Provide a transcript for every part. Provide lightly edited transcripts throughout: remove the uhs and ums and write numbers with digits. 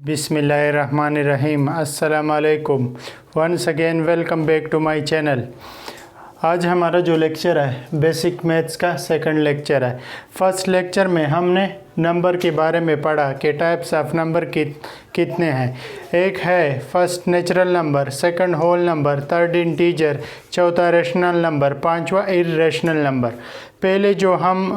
बिस्मिल्लाहिर्रहमानिर्रहीम। अस्सलाम वालेकुम। Once again welcome back to my channel. आज हमारा जो लेक्चर है बेसिक मैथ्स का सेकंड लेक्चर है। फर्स्ट लेक्चर में हमने नंबर के बारे में पढ़ा कि टाइप्स ऑफ नंबर कितने हैं। एक है first natural number, second whole number, third integer, चौथा रेशनल नंबर, पांचवा इर्रेशनल नंबर। पहले जो हम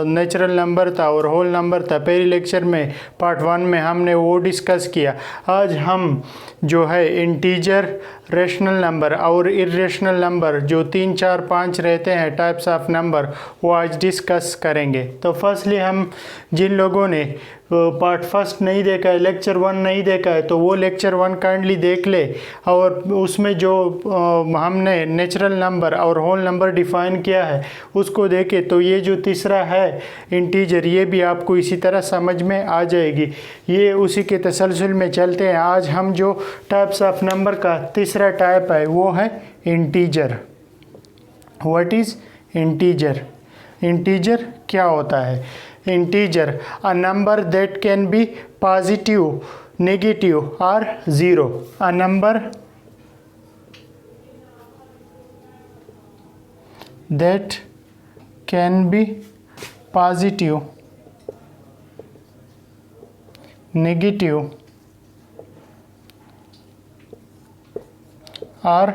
नेचुरल नंबर था और होल नंबर था, पहले लेक्चर में पार्ट 1 में हमने वो डिस्कस किया। आज हम जो है इंटीजर, रेशनल नंबर और इर्रेशनल नंबर जो 3, 4, 5 रहते हैं टाइप्स ऑफ नंबर, वो आज डिस्कस करेंगे। तो फर्स्टली हम जिन लोगों ने पार्ट फर्स्ट नहीं देखा है, लेक्चर 1 नहीं देखा है, तो वो लेक्चर 1 काइंडली देख ले और उसमें जो हमने नेचुरल नंबर और होल नंबर डिफ़ाइन किया है उसको देखे। तो ये जो तीसरा है इंटीजर, ये भी आपको इसी तरह समझ में आ जाएगी। ये उसी के तसलसल में चलते हैं। आज हम जो टाइप्स ऑफ नंबर का तीसरा टाइप है वो है integer. What is integer? Integer क्या होता है? Integer a number that can be positive, negative or zero. A number that can be positive, negative or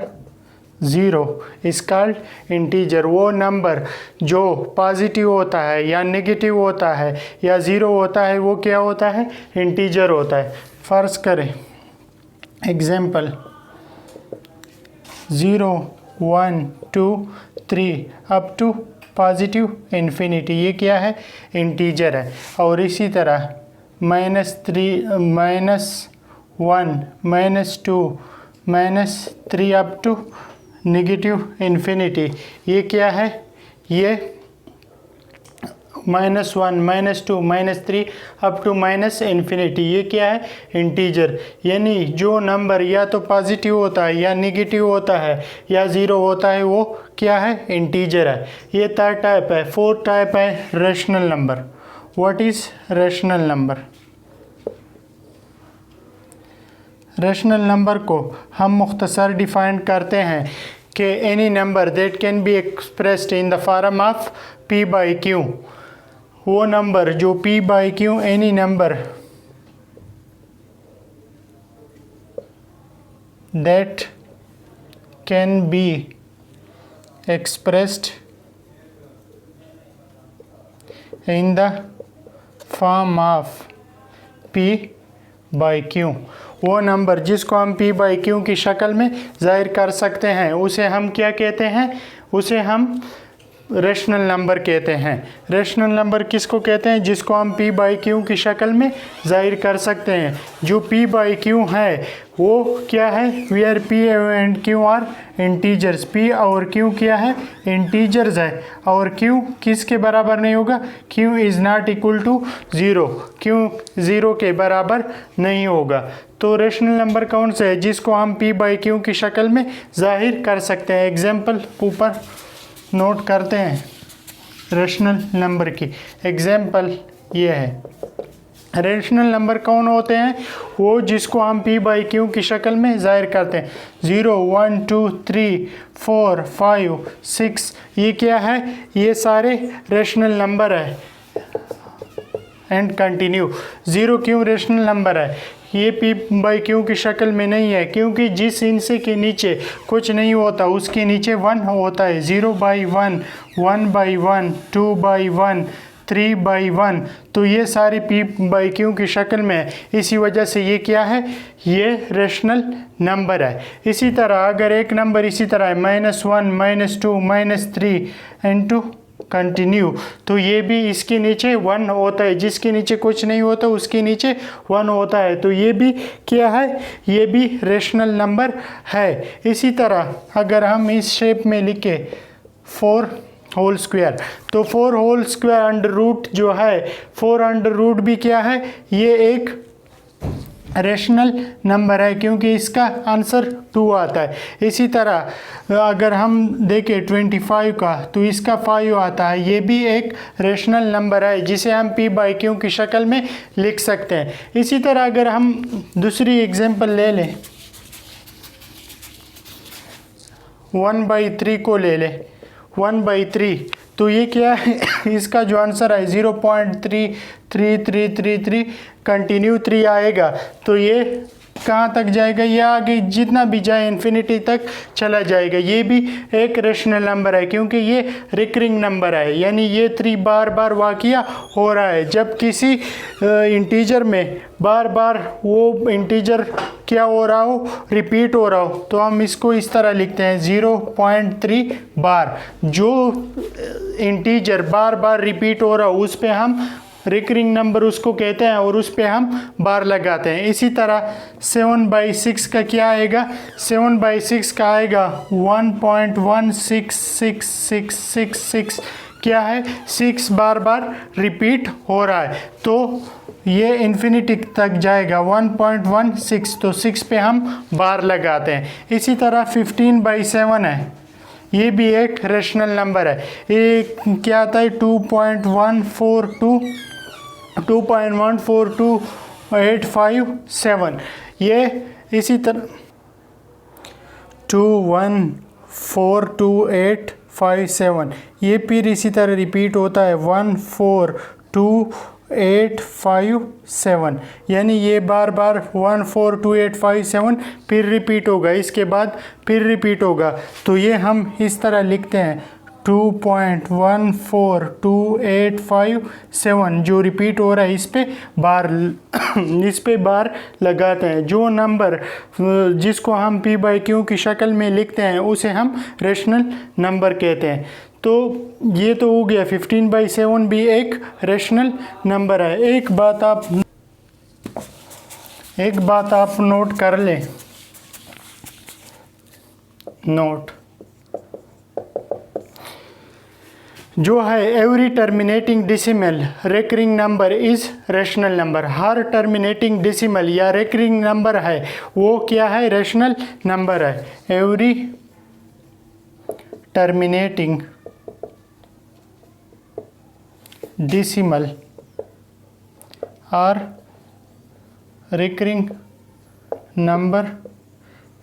zero is called integer. वो number जो पॉजिटिव होता है या नेगेटिव होता है या ज़ीरो होता है वो क्या होता है? इंटीजर होता है। फर्ज करें example 0, 1, 2, 3 up to positive infinity, ये क्या है? इंटीजर है। और इसी तरह -3, -1, -2, -3 अप टू नेगेटिव इन्फिनिटी, ये क्या है? ये -1, -2, -3 अप टू माइनस इन्फिनिटी, ये क्या है? इंटीजर। यानी जो नंबर या तो पॉजिटिव होता है या नेगेटिव होता है या ज़ीरो होता है वो क्या है? इंटीजर है। ये थर्ड टाइप है। फोर्थ टाइप है rational number. What is rational number? Rational number को हम मुख्तसर डिफ़ाइन करते हैं कि any number that can be expressed in the form of P by Q। वो नंबर जो P by Q, any number that can be expressed in the form of P by Q, वो number जिसको हम P by Q की शक्ल में ज़ाहिर कर सकते हैं उसे हम क्या कहते हैं? उसे हम रेशनल नंबर कहते हैं। रेशनल नंबर किसको कहते हैं? जिसको हम P बाई Q की शक्ल में ज़ाहिर कर सकते हैं। जो P बाई Q है वो क्या है? Where P and Q are integers. P और Q क्या है? इंटीजर्स है। और Q किसके बराबर नहीं होगा? Q is not equal to zero. Q zero के बराबर नहीं होगा। तो रेशनल नंबर कौन सा है? जिसको हम P बाई Q की शक्ल में ज़ाहिर कर सकते हैं। एग्जाम्पल ऊपर नोट करते हैं रेशनल नंबर की। एग्जाम्पल ये है। रेशनल नंबर कौन होते हैं? वो जिसको हम P बाई Q की शक्ल में ज़ाहिर करते हैं। 0, 1, 2, 3, 4, 5, 6, ये क्या है? ये सारे रेशनल नंबर है। And continue. 0 क्यों रेशनल नंबर है? ये P बाई Q की शक्ल में नहीं है क्योंकि जिस हिस्से के नीचे कुछ नहीं होता उसके नीचे 1 होता है। 0 बाई 1, 1 बाई 1, 2 बाई 1, 3 बाई 1, तो ये सारी P बाई Q की शक्ल में है। इसी वजह से ये क्या है? ये रेशनल नंबर है। इसी तरह अगर एक नंबर इसी तरह है -1, -2, -3 एंड टू कंटिन्यू, तो ये भी इसके नीचे 1 होता है। जिसके नीचे कुछ नहीं होता उसके नीचे 1 होता है। तो ये भी क्या है? ये भी रेशनल नंबर है। इसी तरह अगर हम इस शेप में लिखे 4 होल स्क्वायर, तो 4 होल स्क्वायर अंडर रूट जो है, 4 अंडर रूट भी क्या है? ये एक रेशनल नंबर है क्योंकि इसका आंसर 2 आता है। इसी तरह अगर हम देखें 25 का तो इसका 5 आता है, ये भी एक रेशनल नंबर है जिसे हम p बाई क्यू की शक्ल में लिख सकते हैं। इसी तरह अगर हम दूसरी एग्जांपल ले लें, 1/3 को ले लें, 1/3 तो ये क्या है इसका जो आंसर है 0.33333 कंटिन्यू 3 आएगा। तो ये कहाँ तक जाएगा, ये आगे जितना भी जाए इन्फिनिटी तक चला जाएगा। ये भी एक रेशनल नंबर है क्योंकि ये रिकरिंग नंबर है, यानी ये 3 बार बार वाक़या हो रहा है। जब किसी इंटीजर में बार बार वो इंटीजर क्या हो रहा हो, रिपीट हो रहा हो, तो हम इसको इस तरह लिखते हैं 0.3 बार। जो इंटीजर बार बार रिपीट हो रहा हो उस पे हम रिकरिंग नंबर उसको कहते हैं और उस पे हम बार लगाते हैं। इसी तरह 7/6 का क्या आएगा, 7/6 का आएगा 1.16666 क्या है, 6 बार बार रिपीट हो रहा है तो ये इन्फिनिटी तक जाएगा 1.16, तो 6 पे हम बार लगाते हैं। इसी तरह 15/7 है, ये भी एक रेशनल नंबर है। ये क्या आता है 2.142857, ये इसी तरह 2142857 ये फिर इसी तरह रिपीट होता है 1422857, यानी ये बार बार 1422857 फिर रिपीट होगा, इसके बाद फिर रिपीट होगा। तो ये हम इस तरह लिखते हैं 2.1422857 जो रिपीट हो रहा है इस पे बार लगाते हैं। जो नंबर जिसको हम p बाई क्यू की शक्ल में लिखते हैं उसे हम रेशनल नंबर कहते हैं। तो ये तो हो गया, 15/7 भी एक रेशनल नंबर है। एक बात आप नोट कर लें, नोट जो है every terminating decimal recurring number is rational number. Her terminating decimal या रेकरिंग नंबर है वो क्या है, रेशनल नंबर है। एवरी टर्मिनेटिंग डेसिमल और recurring number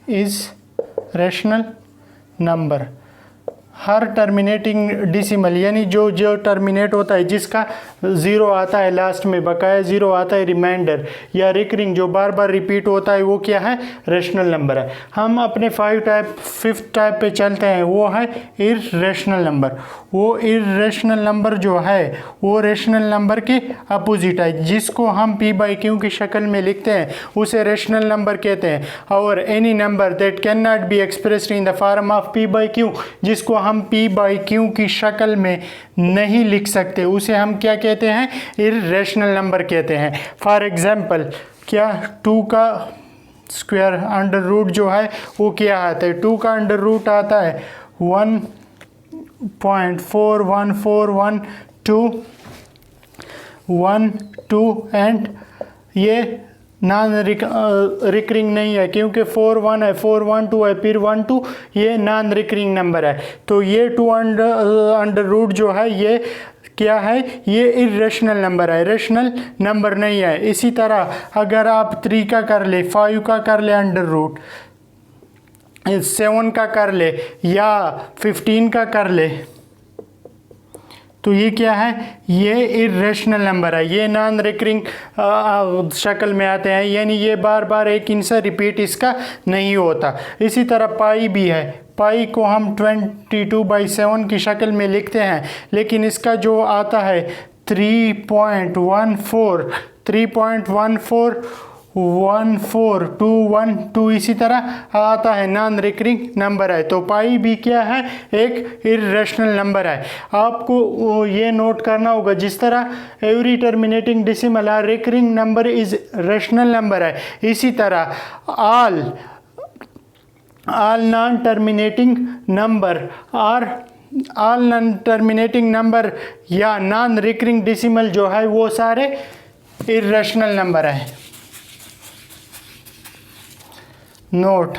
is rational number। Her terminating decimal यानी जो टर्मिनेट होता है, जिसका 0 आता है लास्ट में, बकाया 0 आता है रिमाइंडर, या रिकरिंग जो बार बार रिपीट होता है, वो क्या है, रेशनल नंबर है। हम अपने 5th टाइप पे चलते हैं, वो है इर्रेशनल नंबर। वो इर्रेशनल नंबर जो है वो रेशनल नंबर के अपोजिट है। जिसको हम p बाई क्यू की शक्ल में लिखते हैं उसे रेशनल नंबर कहते हैं। और any number that can not be expressed in the form of p by Q, जिसको हम p बाई क्यू की शक्ल में नहीं लिख सकते, उसे हम क्या कहते हैं, इर्रेशनल नंबर कहते हैं। फॉर एग्जांपल क्या 2 का स्क्वायर अंडर रूट जो है वो क्या आता है, 2 का अंडर रूट आता है 1.41412 एंड ये नॉन रिकरिंग नहीं है क्योंकि 4 1 है, 4 1 2 है, फिर 1 2, ये नॉन रिकरिंग नंबर है। तो ये 2 अंडर रूट जो है ये क्या है, ये इर्रेशनल नंबर है, रेशनल नंबर नहीं है। इसी तरह अगर आप 3 का कर ले, 5 का कर ले अंडर रूट, 7 का कर ले या 15 का कर ले, तो ये क्या है, ये इर्रेशनल नंबर है, ये नॉन रिकरिंग शक्ल में आते हैं, यानी ये बार बार एक इनसे रिपीट इसका नहीं होता। इसी तरह पाई भी है, पाई को हम 22/7 की शक्ल में लिखते हैं, लेकिन इसका जो आता है 3.1412 इसी तरह आता है, नॉन रिकरिंग नंबर है। तो पाई भी क्या है, एक इर्रेशनल नंबर है। आपको ये नोट करना होगा, जिस तरह एवरी टर्मिनेटिंग डेसिमल और recurring number is rational number है, इसी तरह ऑल नॉन टर्मिनेटिंग नंबर और ऑल नॉन टर्मिनेटिंग नंबर या नॉन रिकरिंग डेसिमल जो है वो सारे इर्रेशनल नंबर है। Note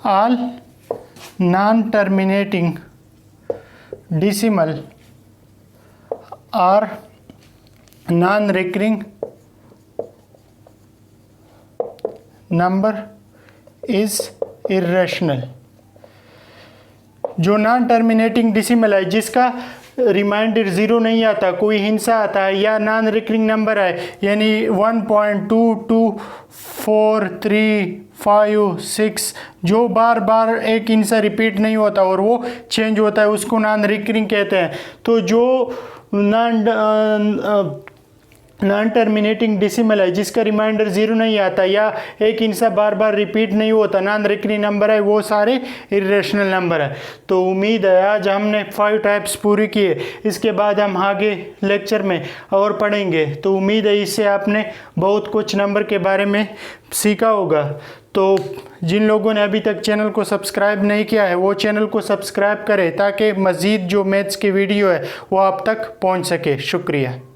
all non-terminating decimal or non-recurring number is irrational। जो नॉन टर्मिनेटिंग डिसिमल है, जिसका रिमाइंडर ज़ीरो नहीं आता, कोई हिंसा आता है या नॉन रिकरिंग नंबर है, यानी 1.22435 जो बार बार एक हिंसा रिपीट नहीं होता और वो चेंज होता है, उसको नॉन रिकरिंग कहते हैं। तो जो नॉन टर्मिनेटिंग डिसिमल है, जिसका रिमाइंडर ज़ीरो नहीं आता या एक हिंसा बार बार रिपीट नहीं होता, नॉन रिकरिंग नंबर है, वो सारे इरेशनल नंबर है। तो उम्मीद है आज हमने 5 टाइप्स पूरी किए, इसके बाद हम आगे लेक्चर में और पढ़ेंगे। तो उम्मीद है इससे आपने बहुत कुछ नंबर के बारे में सीखा होगा। तो जिन लोगों ने अभी तक चैनल को सब्सक्राइब नहीं किया है वो चैनल को सब्सक्राइब करें ताकि मज़ीद जो मैथ्स की वीडियो है वो आप तक पहुंच सके। शुक्रिया।